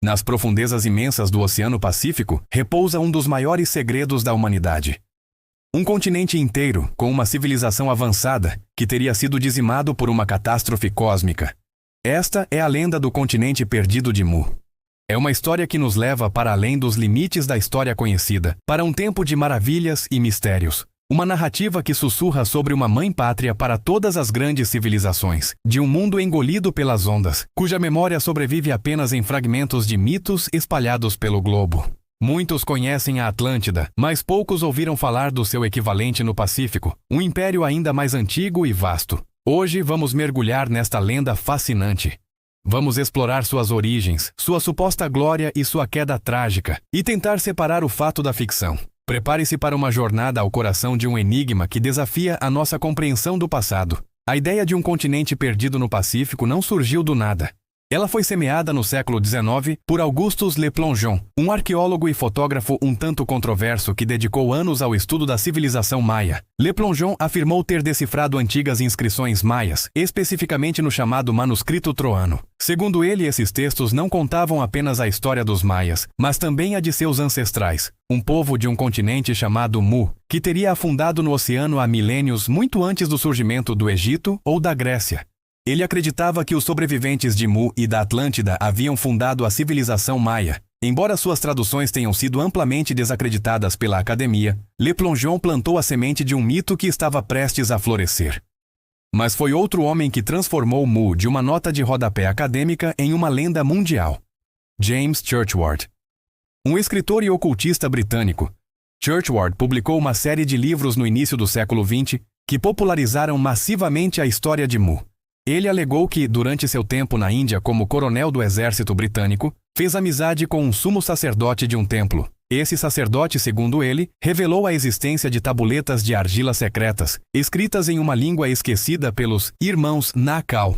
Nas profundezas imensas do Oceano Pacífico repousa um dos maiores segredos da humanidade. Um continente inteiro, com uma civilização avançada, que teria sido dizimado por uma catástrofe cósmica. Esta é a lenda do continente perdido de Mu. É uma história que nos leva para além dos limites da história conhecida, para um tempo de maravilhas e mistérios. Uma narrativa que sussurra sobre uma mãe-pátria para todas as grandes civilizações, de um mundo engolido pelas ondas, cuja memória sobrevive apenas em fragmentos de mitos espalhados pelo globo. Muitos conhecem a Atlântida, mas poucos ouviram falar do seu equivalente no Pacífico, um império ainda mais antigo e vasto. Hoje vamos mergulhar nesta lenda fascinante. Vamos explorar suas origens, sua suposta glória e sua queda trágica, e tentar separar o fato da ficção. Prepare-se para uma jornada ao coração de um enigma que desafia a nossa compreensão do passado. A ideia de um continente perdido no Pacífico não surgiu do nada. Ela foi semeada no século XIX por Augustus Le Plongeon, um arqueólogo e fotógrafo um tanto controverso que dedicou anos ao estudo da civilização maia. Le Plongeon afirmou ter decifrado antigas inscrições maias, especificamente no chamado Manuscrito Troano. Segundo ele, esses textos não contavam apenas a história dos maias, mas também a de seus ancestrais, um povo de um continente chamado Mu, que teria afundado no oceano há milênios muito antes do surgimento do Egito ou da Grécia. Ele acreditava que os sobreviventes de Mu e da Atlântida haviam fundado a civilização maia. Embora suas traduções tenham sido amplamente desacreditadas pela academia, Le Plongeon plantou a semente de um mito que estava prestes a florescer. Mas foi outro homem que transformou Mu de uma nota de rodapé acadêmica em uma lenda mundial. James Churchward. Um escritor e ocultista britânico, Churchward publicou uma série de livros no início do século XX que popularizaram massivamente a história de Mu. Ele alegou que, durante seu tempo na Índia como coronel do exército britânico, fez amizade com um sumo sacerdote de um templo. Esse sacerdote, segundo ele, revelou a existência de tabuletas de argila secretas, escritas em uma língua esquecida pelos irmãos Nakal.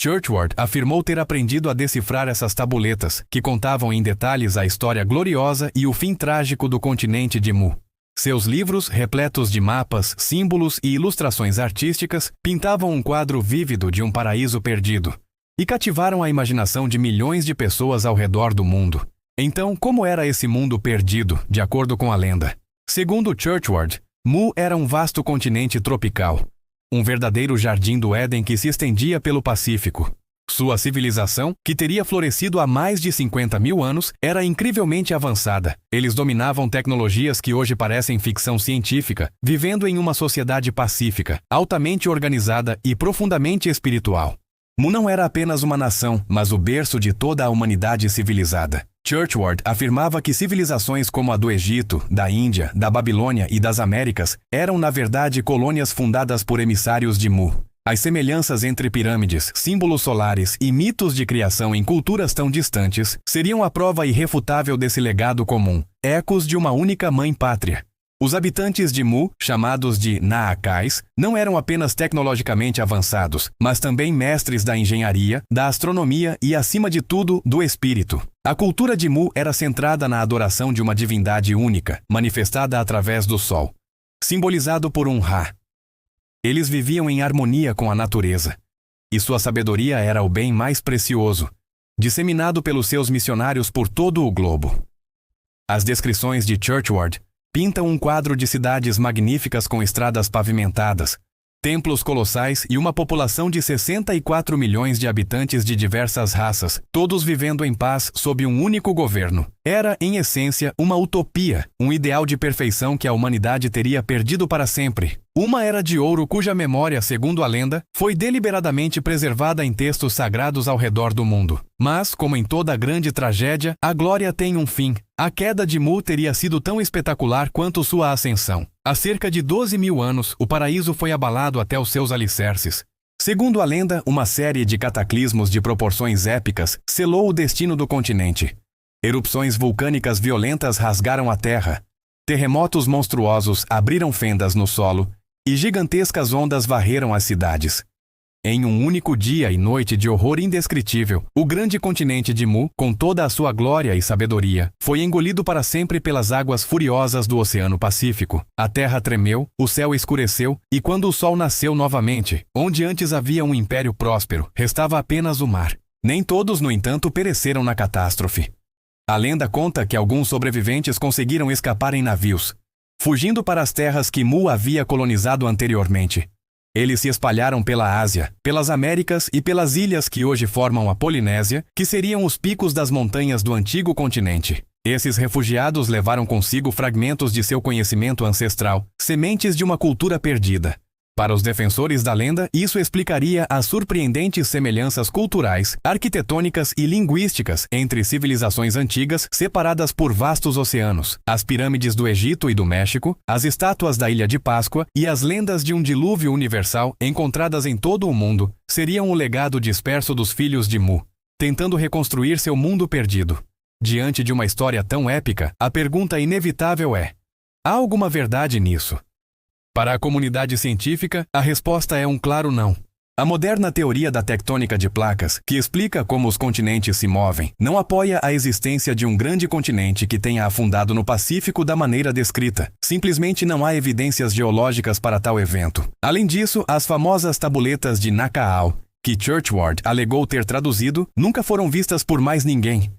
Churchward afirmou ter aprendido a decifrar essas tabuletas, que contavam em detalhes a história gloriosa e o fim trágico do continente de Mu. Seus livros, repletos de mapas, símbolos e ilustrações artísticas, pintavam um quadro vívido de um paraíso perdido e cativaram a imaginação de milhões de pessoas ao redor do mundo. Então, como era esse mundo perdido, de acordo com a lenda? Segundo Churchward, Mu era um vasto continente tropical, um verdadeiro jardim do Éden que se estendia pelo Pacífico. Sua civilização, que teria florescido há mais de 50 mil anos, era incrivelmente avançada. Eles dominavam tecnologias que hoje parecem ficção científica, vivendo em uma sociedade pacífica, altamente organizada e profundamente espiritual. Mu não era apenas uma nação, mas o berço de toda a humanidade civilizada. Churchward afirmava que civilizações como a do Egito, da Índia, da Babilônia e das Américas eram, na verdade, colônias fundadas por emissários de Mu. As semelhanças entre pirâmides, símbolos solares e mitos de criação em culturas tão distantes seriam a prova irrefutável desse legado comum, ecos de uma única mãe-pátria. Os habitantes de Mu, chamados de Naakais, não eram apenas tecnologicamente avançados, mas também mestres da engenharia, da astronomia e, acima de tudo, do espírito. A cultura de Mu era centrada na adoração de uma divindade única, manifestada através do Sol, simbolizado por um Ra. Eles viviam em harmonia com a natureza, e sua sabedoria era o bem mais precioso, disseminado pelos seus missionários por todo o globo. As descrições de Churchward pintam um quadro de cidades magníficas com estradas pavimentadas, templos colossais e uma população de 64 milhões de habitantes de diversas raças, todos vivendo em paz sob um único governo. Era, em essência, uma utopia, um ideal de perfeição que a humanidade teria perdido para sempre. Uma era de ouro cuja memória, segundo a lenda, foi deliberadamente preservada em textos sagrados ao redor do mundo. Mas, como em toda grande tragédia, a glória tem um fim. A queda de Mu teria sido tão espetacular quanto sua ascensão. Há cerca de 12 mil anos, o paraíso foi abalado até os seus alicerces. Segundo a lenda, uma série de cataclismos de proporções épicas selou o destino do continente. Erupções vulcânicas violentas rasgaram a terra. Terremotos monstruosos abriram fendas no solo e gigantescas ondas varreram as cidades. Em um único dia e noite de horror indescritível, o grande continente de Mu, com toda a sua glória e sabedoria, foi engolido para sempre pelas águas furiosas do Oceano Pacífico. A terra tremeu, o céu escureceu, e quando o sol nasceu novamente, onde antes havia um império próspero, restava apenas o mar. Nem todos, no entanto, pereceram na catástrofe. A lenda conta que alguns sobreviventes conseguiram escapar em navios, fugindo para as terras que Mu havia colonizado anteriormente. Eles se espalharam pela Ásia, pelas Américas e pelas ilhas que hoje formam a Polinésia, que seriam os picos das montanhas do antigo continente. Esses refugiados levaram consigo fragmentos de seu conhecimento ancestral, sementes de uma cultura perdida. Para os defensores da lenda, isso explicaria as surpreendentes semelhanças culturais, arquitetônicas e linguísticas entre civilizações antigas separadas por vastos oceanos, as pirâmides do Egito e do México, as estátuas da Ilha de Páscoa e as lendas de um dilúvio universal encontradas em todo o mundo, seriam o legado disperso dos filhos de Mu, tentando reconstruir seu mundo perdido. Diante de uma história tão épica, a pergunta inevitável é: há alguma verdade nisso? Para a comunidade científica, a resposta é um claro não. A moderna teoria da tectônica de placas, que explica como os continentes se movem, não apoia a existência de um grande continente que tenha afundado no Pacífico da maneira descrita. Simplesmente não há evidências geológicas para tal evento. Além disso, as famosas tabuletas de Nakaal, que Churchward alegou ter traduzido, nunca foram vistas por mais ninguém.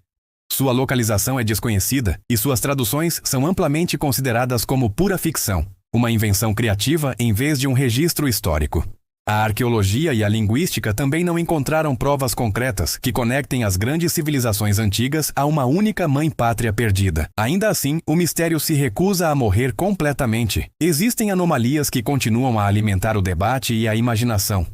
Sua localização é desconhecida e suas traduções são amplamente consideradas como pura ficção. Uma invenção criativa em vez de um registro histórico. A arqueologia e a linguística também não encontraram provas concretas que conectem as grandes civilizações antigas a uma única mãe-pátria perdida. Ainda assim, o mistério se recusa a morrer completamente. Existem anomalias que continuam a alimentar o debate e a imaginação.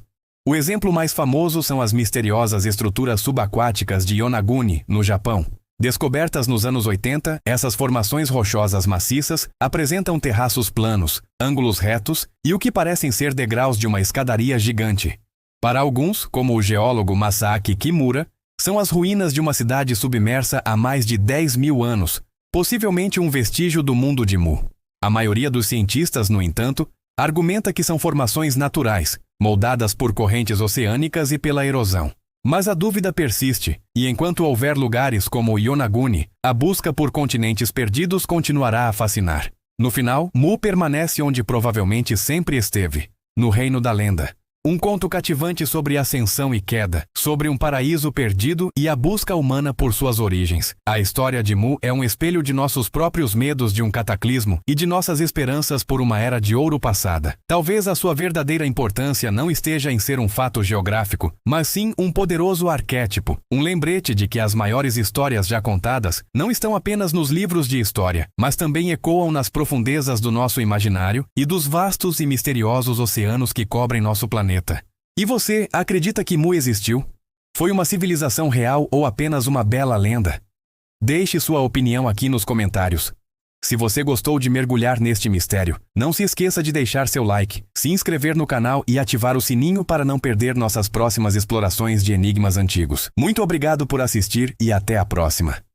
O exemplo mais famoso são as misteriosas estruturas subaquáticas de Yonaguni, no Japão. Descobertas nos anos 80, essas formações rochosas maciças apresentam terraços planos, ângulos retos e o que parecem ser degraus de uma escadaria gigante. Para alguns, como o geólogo Masaaki Kimura, são as ruínas de uma cidade submersa há mais de 10.000 anos, possivelmente um vestígio do mundo de Mu. A maioria dos cientistas, no entanto, argumenta que são formações naturais, moldadas por correntes oceânicas e pela erosão. Mas a dúvida persiste, e enquanto houver lugares como o Yonaguni, a busca por continentes perdidos continuará a fascinar. No final, Mu permanece onde provavelmente sempre esteve, no reino da lenda. Um conto cativante sobre ascensão e queda, sobre um paraíso perdido e a busca humana por suas origens. A história de Mu é um espelho de nossos próprios medos de um cataclismo e de nossas esperanças por uma era de ouro passada. Talvez a sua verdadeira importância não esteja em ser um fato geográfico, mas sim um poderoso arquétipo, um lembrete de que as maiores histórias já contadas não estão apenas nos livros de história, mas também ecoam nas profundezas do nosso imaginário e dos vastos e misteriosos oceanos que cobrem nosso planeta. E você acredita que Mu existiu? Foi uma civilização real ou apenas uma bela lenda? Deixe sua opinião aqui nos comentários. Se você gostou de mergulhar neste mistério, não se esqueça de deixar seu like, se inscrever no canal e ativar o sininho para não perder nossas próximas explorações de enigmas antigos. Muito obrigado por assistir e até a próxima.